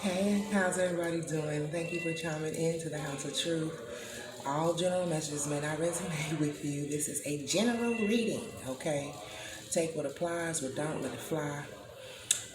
Hey, how's everybody doing? Thank you for chiming in to the House of Truth. All general messages may not resonate with you. This is a general reading, okay? Take what applies, what don't, let it fly.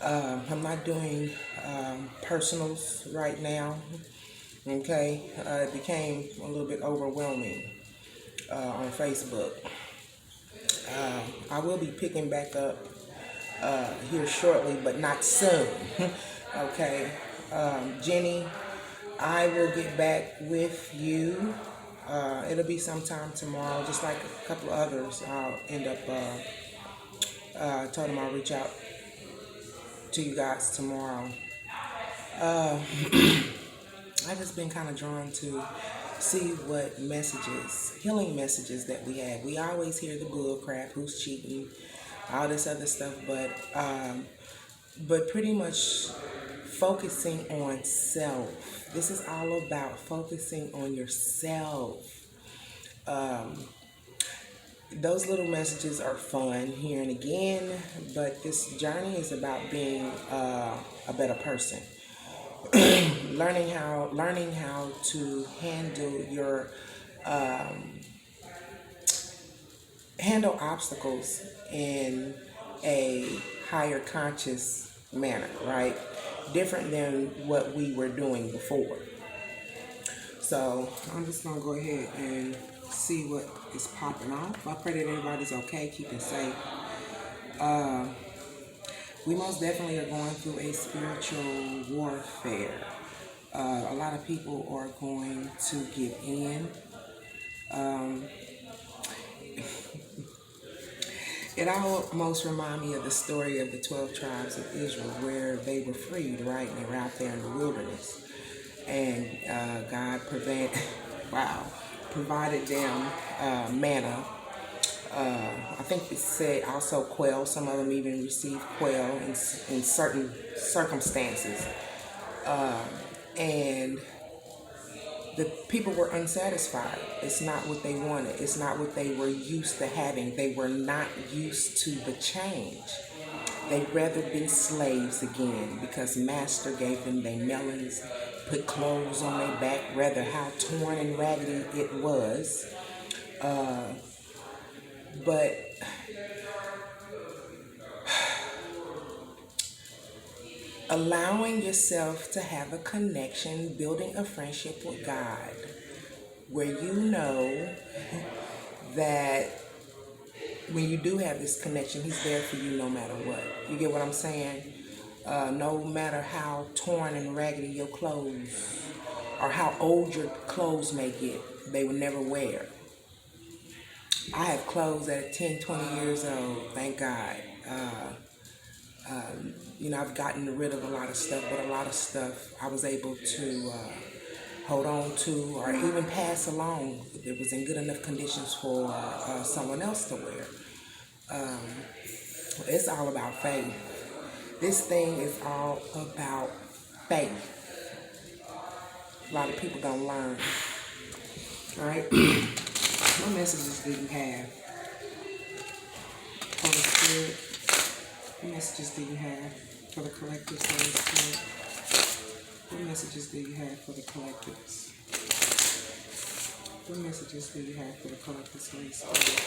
I'm not doing personals right now, okay? It became a little bit overwhelming on Facebook. I will be picking back up here shortly, but not soon, okay? Jenny, I will get back with you. It'll be sometime tomorrow, just like a couple of others. I'll end up, told them I'll reach out to you guys tomorrow. I just been kind of drawn to see what messages, healing messages that we have. We always hear the bull crap, who's cheating, all this other stuff, but pretty much focusing on self. This is all about focusing on yourself. Those little messages are fun here and again, but this journey is about being a better person. learning how to handle obstacles in a higher conscious manner, right? Different than what we were doing before. So I'm just gonna go ahead and see what is popping off. I pray that everybody's okay, keeping safe. We most definitely are going through a spiritual warfare. A lot of people are going to give in. It almost reminds me of the story of the 12 tribes of Israel, where they were freed, right? And they were out there in the wilderness. And God provided them manna. I think it said also quail. Some of them even received quail in certain circumstances. And the people were unsatisfied. It's not what they wanted. It's not what they were used to having. They were not used to the change. They'd rather be slaves again because master gave them their melons, put clothes on their back, rather how torn and raggedy it was. But allowing yourself to have a connection, building a friendship with God, where you know that when you do have this connection, He's there for you no matter what. You get what I'm saying? No matter how torn and raggedy your clothes or how old your clothes may get, they will never wear. I have clothes that are 10, 20 years old, thank God. I've gotten rid of a lot of stuff, but a lot of stuff I was able to hold on to or even pass along. It was in good enough conditions for someone else to wear. It's all about faith. This thing is all about faith. A lot of people don't learn. All right? What messages do you have? Holy Spirit, what messages do you have for the collectives, Holy Spirit? What messages do you have for the collectives? What messages do you have for the collectives, Holy Spirit?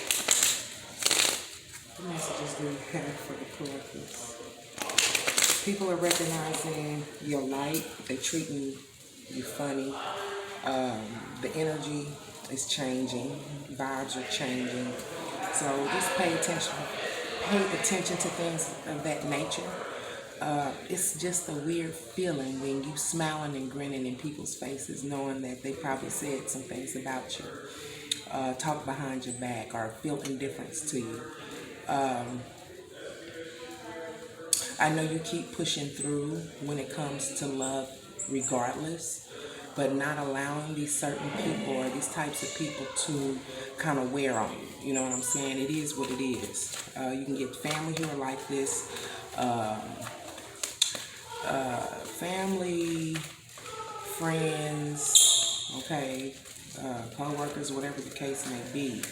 What messages do you have for the collectives? People are recognizing your light. They're treating you funny. The energy is changing. Vibes are changing. So just pay attention. Pay attention to things of that nature. It's just a weird feeling when you smiling and grinning in people's faces, knowing that they probably said some things about you, talk behind your back, or feel indifference to you. I know you keep pushing through when it comes to love regardless, but not allowing these certain people or these types of people to kind of wear on you. You know what I'm saying? It is what it is. You can get family who are like this. Family, friends, okay, co-workers, whatever the case may be.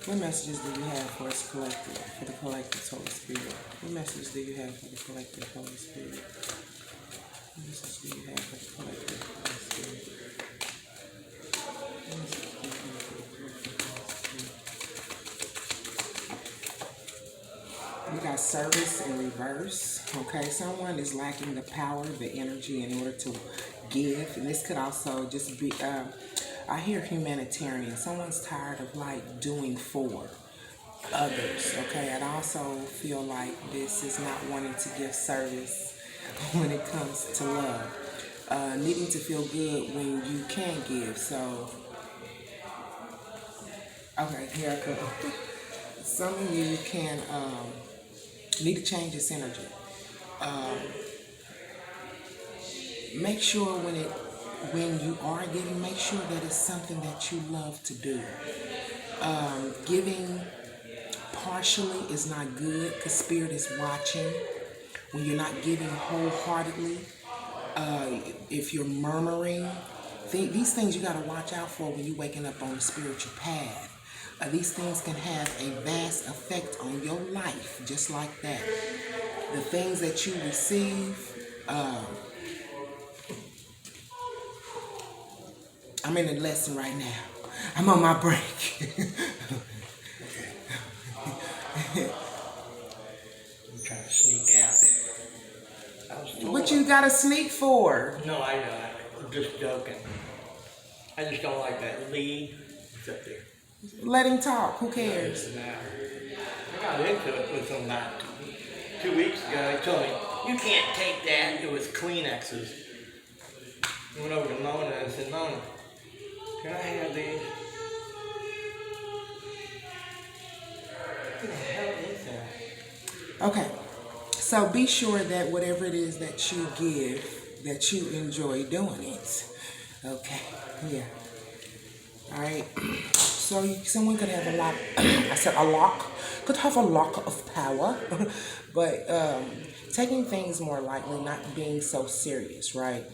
What messages do you have for us collective, for the collective Holy Spirit? What messages do you have for the collective Holy Spirit? service in reverse. Okay, someone is lacking the power, the energy in order to give. And this could also just be, I hear humanitarian. Someone's tired of like doing for others. Okay, and I also feel like this is not wanting to give service when it comes to love. Needing to feel good when you can give. So, okay, here I go. Some of you can need to change this energy. Make sure when you are giving, make sure that it's something that you love to do. Giving partially is not good because Spirit is watching. When you're not giving wholeheartedly, if you're murmuring, these things you got to watch out for when you're waking up on the spiritual path. These things can have a vast effect on your life, just like that. The things that you receive, I'm in a lesson right now. I'm on my break. I'm trying to sneak out. What you got to sneak for? No, I'm just joking. I just don't like that Lee. It's up there. Let him talk. Who cares? I got into it with him about 2 weeks ago. He told me, you can't take that. It was Kleenexes. I went over to Mona and said, Mona, can I have these? What the hell is that? Okay. So be sure that whatever it is that you give, that you enjoy doing it. Okay. Yeah. All right. So someone could have a lot, I said a lock, could have a lock of power, but taking things more lightly, not being so serious, right?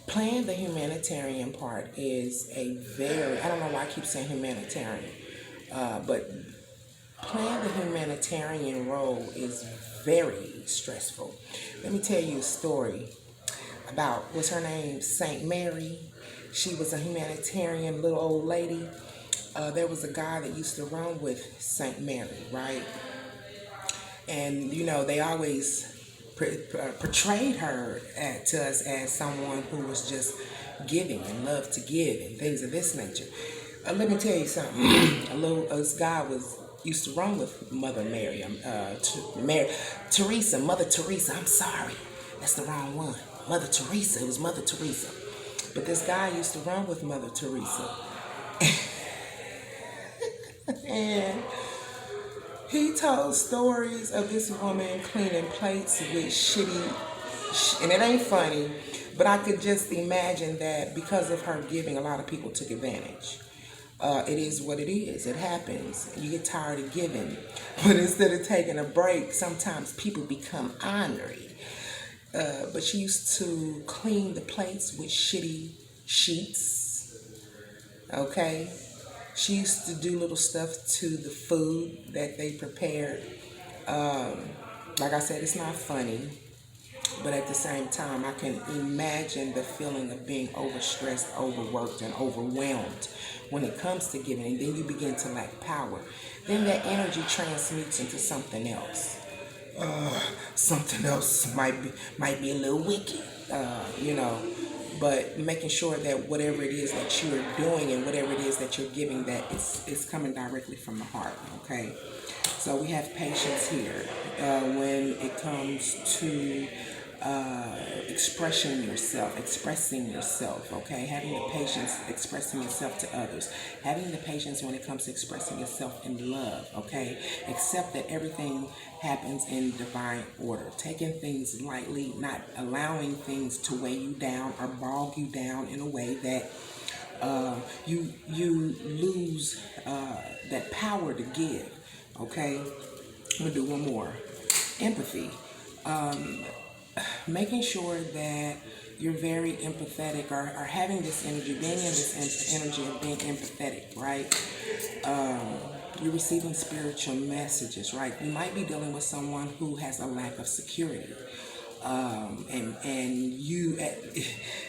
Playing the humanitarian part is a very, I don't know why I keep saying humanitarian, but playing the humanitarian role is very stressful. Let me tell you a story about, what's her name, Saint Mary. She was a humanitarian little old lady. There was a guy that used to run with Saint Mary, right? And, you know, they always portrayed her to us as someone who was just giving and loved to give and things of this nature. Let me tell you something. This guy used to run with Mother Mary. Teresa, Mother Teresa. I'm sorry. That's the wrong one. Mother Teresa. It was Mother Teresa. But this guy used to run with Mother Teresa. And he told stories of this woman cleaning plates with shitty, and it ain't funny, but I could just imagine that because of her giving, a lot of people took advantage. It is what it is. It happens. You get tired of giving. But instead of taking a break, sometimes people become ornery. But she used to clean the plates with shitty sheets. Okay? She used to do little stuff to the food that they prepared. Like I said, it's not funny. But at the same time, I can imagine the feeling of being overstressed, overworked, and overwhelmed when it comes to giving. And then you begin to lack power. Then that energy transmutes into something else. Something else might be a little wicked, you know. But making sure that whatever it is that you're doing and whatever it is that you're giving, that it's coming directly from the heart, okay? So we have patience here when it comes to expressing yourself, okay? Having the patience expressing yourself to others. Having the patience when it comes to expressing yourself in love, okay? Accept that everything happens in divine order. Taking things lightly, not allowing things to weigh you down or bog you down in a way that you lose that power to give, okay? I'm going to do one more. Empathy. Making sure that you're very empathetic or having this energy, being in this energy of being empathetic, right? You're receiving spiritual messages, right? You might be dealing with someone who has a lack of security, and you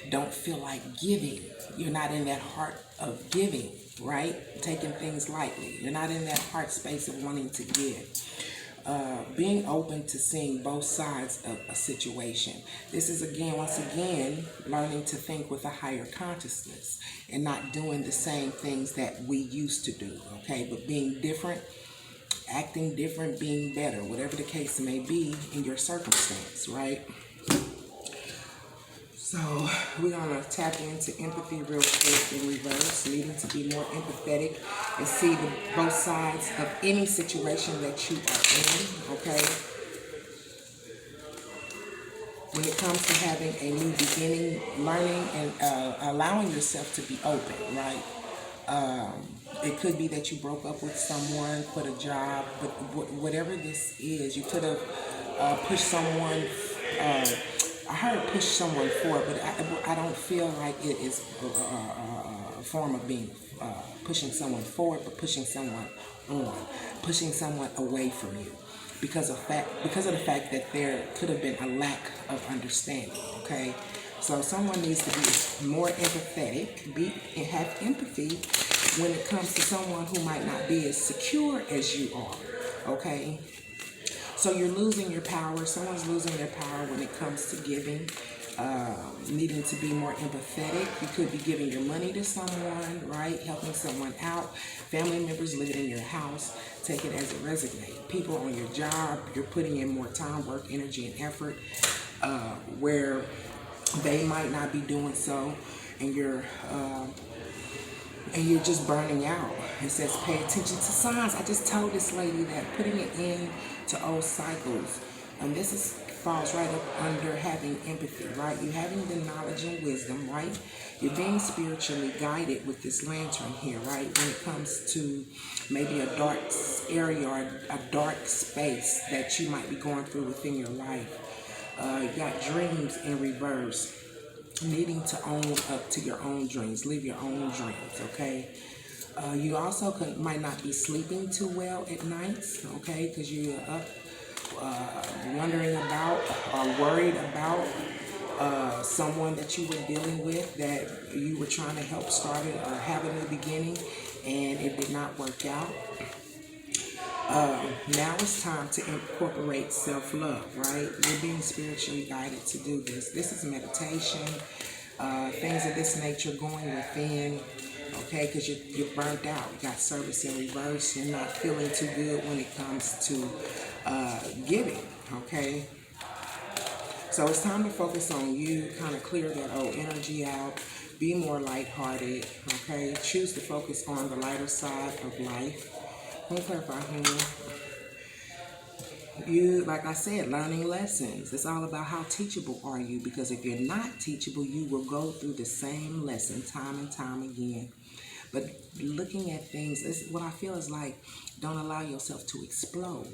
don't feel like giving. You're not in that heart of giving, right? Taking things lightly. You're not in that heart space of wanting to give. being open to seeing both sides of a situation. This is once again, learning to think with a higher consciousness and not doing the same things that we used to do, okay? But being different, acting different, being better, whatever the case may be in your circumstance, right? So we're gonna tap into empathy real quick in reverse, needing to be more empathetic and see both sides of any situation that you are in, okay? When it comes to having a new beginning, learning and allowing yourself to be open, right? It could be that you broke up with someone, quit a job, but whatever this is, you could have pushed someone. I heard push someone forward, but I don't feel like it is a form of being pushing someone forward, but pushing someone on, pushing someone away from you, because of the fact that there could have been a lack of understanding. Okay, so someone needs to be more empathetic, and have empathy when it comes to someone who might not be as secure as you are. Okay. So you're losing your power. Someone's losing their power when it comes to giving, needing to be more empathetic. You could be giving your money to someone, right? Helping someone out. Family members living in your house. Take it as it resonates. People on your job, you're putting in more time, work, energy, and effort where they might not be doing so, and you're just burning out. It says pay attention to signs. I just told this lady that putting it in to old cycles, and this falls right up under having empathy, right? You're having the knowledge and wisdom, right? You're being spiritually guided with this lantern here, right? When it comes to maybe a dark area or a dark space that you might be going through within your life. You got dreams in reverse. Needing to own up to your own dreams, live your own dreams, okay? You also might not be sleeping too well at nights, okay? Because you're up wondering about or worried about someone that you were dealing with, that you were trying to help start it or have a new beginning, and it did not work out. Now it's time to incorporate self-love, right? You're being spiritually guided to do this. This is meditation, things of this nature going within, okay? Because you're burnt out. You got service in reverse. You're not feeling too good when it comes to giving, okay? So it's time to focus on you, kind of clear that old energy out, be more lighthearted, okay? Choose to focus on the lighter side of life. Let me clarify here. You, like I said, learning lessons. It's all about how teachable are you, because if you're not teachable, you will go through the same lesson time and time again. But looking at things, what I feel is like, don't allow yourself to explode.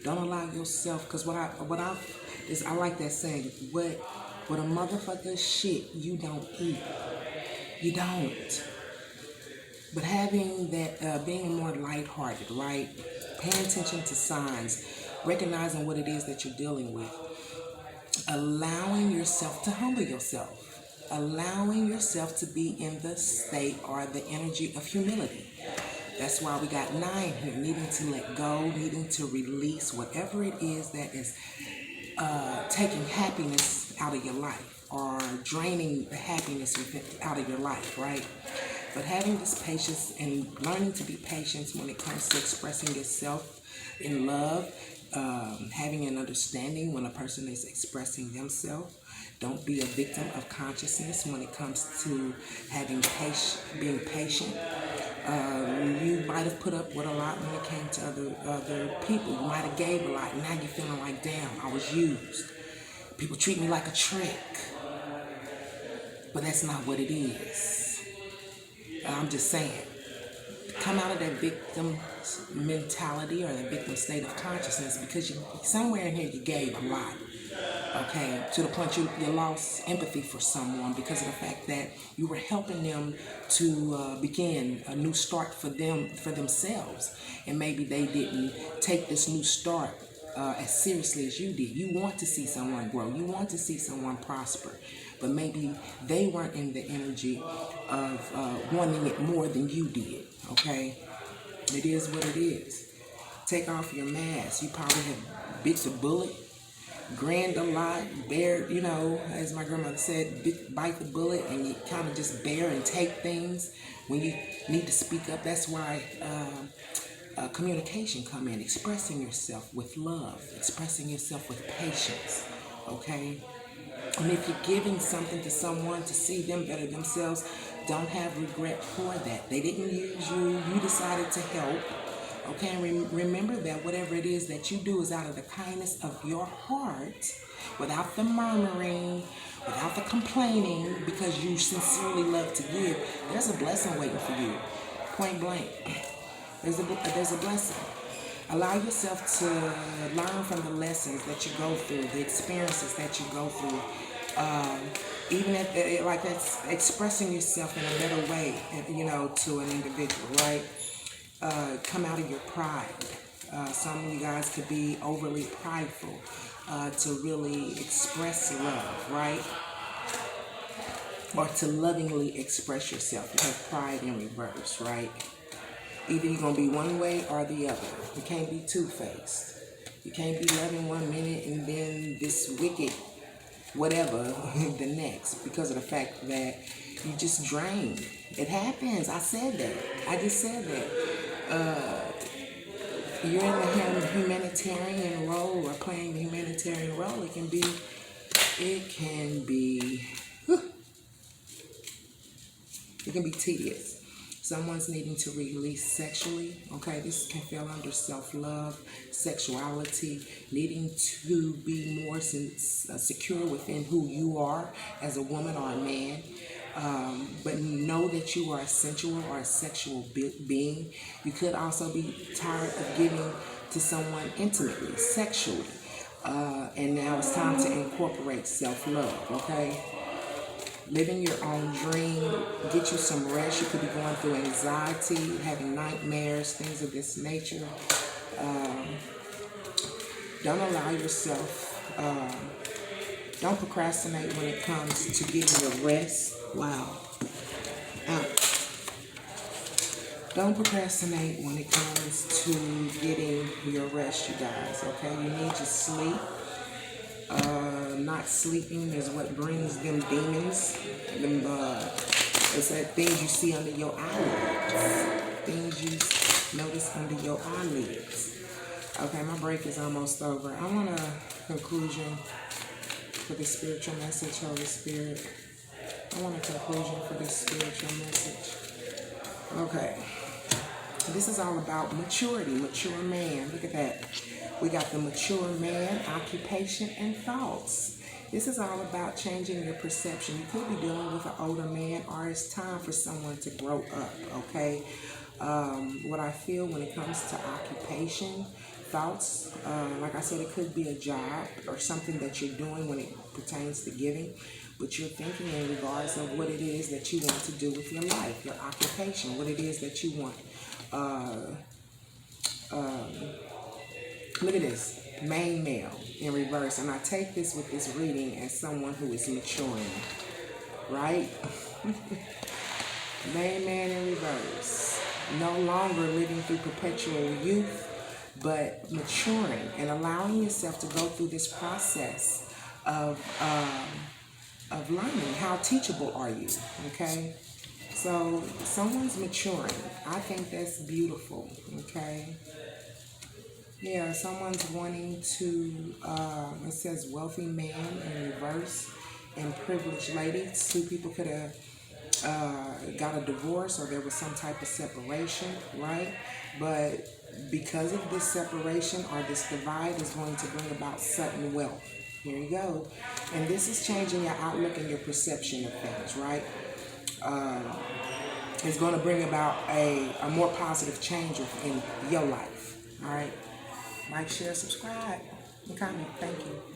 Don't allow yourself, because I like that saying, what a motherfucker shit you don't eat. You don't. But having that, being more lighthearted, right? Paying attention to signs, recognizing what it is that you're dealing with, allowing yourself to humble yourself, allowing yourself to be in the state or the energy of humility. That's why we got 9 here, needing to let go, needing to release whatever it is that is taking happiness out of your life or draining the happiness out of your life, right? But having this patience and learning to be patient when it comes to expressing yourself in love, having an understanding when a person is expressing themselves. Don't be a victim of consciousness when it comes to being patient. You might have put up with a lot when it came to other people. You might have gave a lot, and now you're feeling like, damn, I was used. People treat me like a trick. But that's not what it is. I'm just saying, come out of that victim mentality or that victim state of consciousness, because somewhere in here you gave a lot, okay, to the point you lost empathy for someone because of the fact that you were helping them to begin a new start for themselves, and maybe they didn't take this new start as seriously as you did. You want to see someone grow. You want to see someone prosper. But maybe they weren't in the energy of wanting it more than you did, okay? It is what it is. take off your mask. You probably have bit the bullet, grinned a lot, bear, as my grandmother said, bite the bullet, and you kind of just bear and take things when you need to speak up. That's why communication come in, expressing yourself with love, expressing yourself with patience, okay? And if you're giving something to someone to see them better themselves, don't have regret for that. They didn't use you. You decided to help. Okay, and remember that whatever it is that you do is out of the kindness of your heart, without the murmuring, without the complaining, because you sincerely love to give. There's a blessing waiting for you, point blank. There's a blessing. Allow yourself to learn from the lessons that you go through, the experiences that you go through. Even if, like that's expressing yourself in a better way, to an individual, right? Come out of your pride. Some of you guys could be overly prideful to really express love, right? Or to lovingly express yourself. You have pride in reverse, right? Either you're going to be one way or the other. You can't be two-faced. You can't be loving one minute and then this wicked whatever the next, because of the fact that you just drain. It happens. I said that. I just said that. You're in the humanitarian role or playing the humanitarian role. It can be tedious. Someone's needing to release sexually. Okay, this can fall under self-love, sexuality, needing to be more secure within who you are as a woman or a man. But know that you are a sensual or a sexual being. You could also be tired of giving to someone intimately, sexually. And now it's time to incorporate self-love, okay? Living your own dream, get you some rest. You could be going through anxiety, having nightmares, things of this nature. Don't allow yourself, don't procrastinate when it comes to getting your rest. Wow. Don't procrastinate when it comes to getting your rest, you guys, okay? You need to sleep. Not sleeping is what brings them demons. It's that things you see under your eyelids. Things you notice under your eyelids. Okay, my break is almost over. I want a conclusion for the spiritual message, Holy Spirit. I want a conclusion for this spiritual message. Okay. This is all about maturity, mature man. Look at that. We got the mature man, occupation, and thoughts. This is all about changing your perception. You could be dealing with an older man, or it's time for someone to grow up, okay? What I feel when it comes to occupation, thoughts, like I said, it could be a job or something that you're doing when it pertains to giving, but you're thinking in regards of what it is that you want to do with your life, your occupation, what it is that you want. Look at this, main male in reverse, and I take this with this reading as someone who is maturing, right? Main man in reverse, no longer living through perpetual youth, but maturing and allowing yourself to go through this process of learning. How teachable are you, okay? So someone's maturing. I think that's beautiful, okay? Yeah, someone's wanting to, it says wealthy man in reverse and privileged lady. Two people could have got a divorce, or there was some type of separation, right? But because of this separation or this divide is going to bring about sudden wealth. Here you go. And this is changing your outlook and your perception of things, right? It's going to bring about a more positive change in your life, all right? Like, share, subscribe, and comment. Thank you.